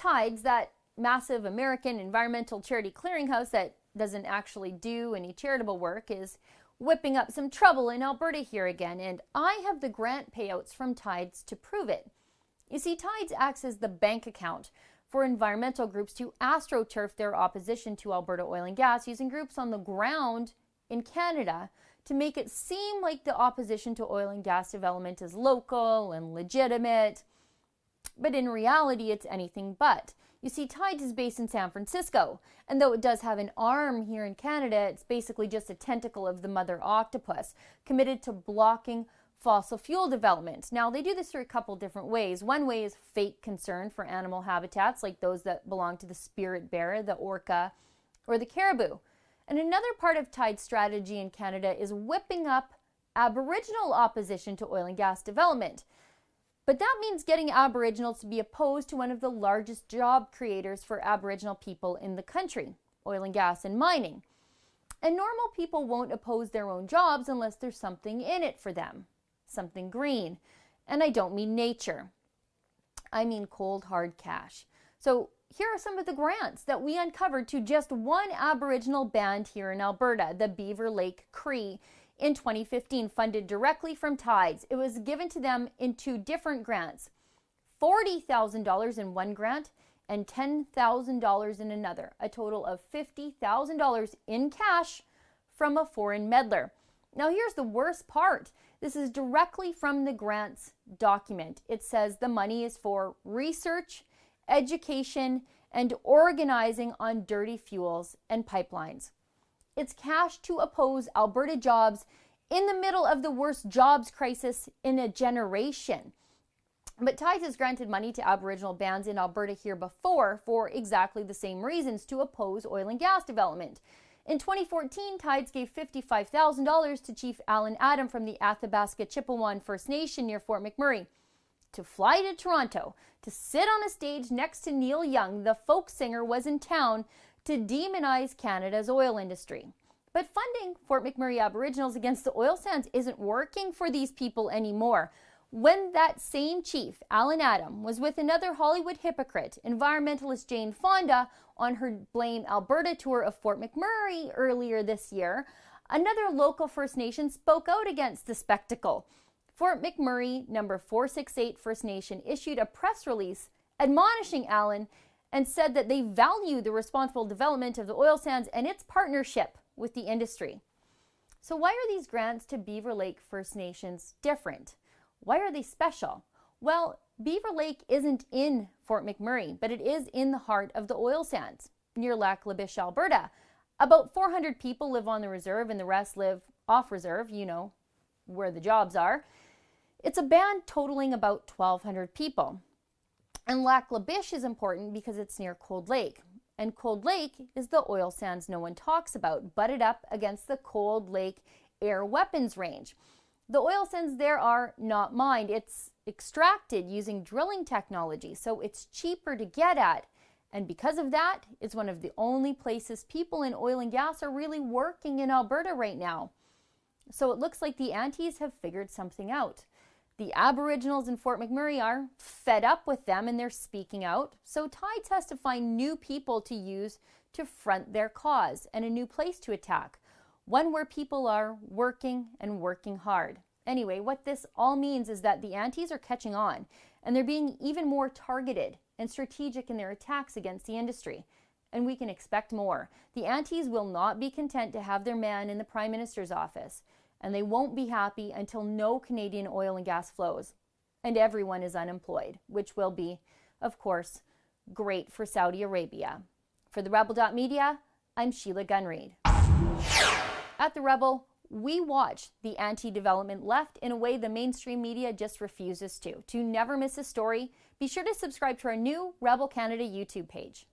Tides, that massive American environmental charity clearinghouse that doesn't actually do any charitable work, is whipping up some trouble in Alberta here again, and I have the grant payouts from Tides to prove it. You see, Tides acts as the bank account for environmental groups to astroturf their opposition to Alberta oil and gas, using groups on the ground in Canada to make it seem like the opposition to oil and gas development is local and legitimate. But in reality, it's anything but. You see, Tides is based in San Francisco, and though it does have an arm here in Canada, it's basically just a tentacle of the mother octopus, committed to blocking fossil fuel development. Now, they do this through a couple different ways. One way is fake concern for animal habitats, like those that belong to the spirit bear, the orca, or the caribou. And another part of Tide's strategy in Canada is whipping up Aboriginal opposition to oil and gas development. But that means getting Aboriginals to be opposed to one of the largest job creators for Aboriginal people in the country, oil and gas and mining. And normal people won't oppose their own jobs unless there's something in it for them, something green. And I don't mean nature. I mean cold, hard cash. So here are some of the grants that we uncovered to just one Aboriginal band here in Alberta, the Beaver Lake Cree, in 2015, funded directly from Tides. It was given to them in two different grants, $40,000 in one grant and $10,000 in another, a total of $50,000 in cash from a foreign meddler. Now here's the worst part. This is directly from the grants document. It says the money is for research, education, and organizing on dirty fuels and pipelines. It's cash to oppose Alberta jobs in the middle of the worst jobs crisis in a generation. But Tides has granted money to Aboriginal bands in Alberta here before for exactly the same reasons, to oppose oil and gas development. In 2014, Tides gave $55,000 to Chief Alan Adam from the Athabasca Chippewa First Nation near Fort McMurray to fly to Toronto to sit on a stage next to Neil Young, the folk singer, was in town to demonize Canada's oil industry. But funding Fort McMurray Aboriginals against the oil sands isn't working for these people anymore. When that same chief, Alan Adam, was with another Hollywood hypocrite, environmentalist Jane Fonda, on her Blame Alberta tour of Fort McMurray earlier this year, another local First Nation spoke out against the spectacle. Fort McMurray number 468 First Nation issued a press release admonishing Alan and said that they value the responsible development of the oil sands and its partnership with the industry. So why are these grants to Beaver Lake First Nations different? Why are they special? Well, Beaver Lake isn't in Fort McMurray, but it is in the heart of the oil sands, near Lac La Biche, Alberta. About 400 people live on the reserve and the rest live off reserve, you know, where the jobs are. It's a band totaling about 1,200 people. And Lac La Biche is important because it's near Cold Lake. And Cold Lake is the oil sands no one talks about, butted up against the Cold Lake Air Weapons Range. The oil sands there are not mined. It's extracted using drilling technology, so it's cheaper to get at. And because of that, it's one of the only places people in oil and gas are really working in Alberta right now. So it looks like the Antis have figured something out. The Aboriginals in Fort McMurray are fed up with them and they're speaking out. So Tides has to find new people to use to front their cause and a new place to attack. One where people are working and working hard. Anyway, what this all means is that the Antis are catching on and they're being even more targeted and strategic in their attacks against the industry. And we can expect more. The Antis will not be content to have their man in the Prime Minister's office. And they won't be happy until no Canadian oil and gas flows and everyone is unemployed, which will be, of course, great for Saudi Arabia. For the Rebel.media, I'm Sheila Gunreid. At The Rebel, we watch the anti-development left in a way the mainstream media just refuses to. To never miss a story, be sure to subscribe to our new Rebel Canada YouTube page.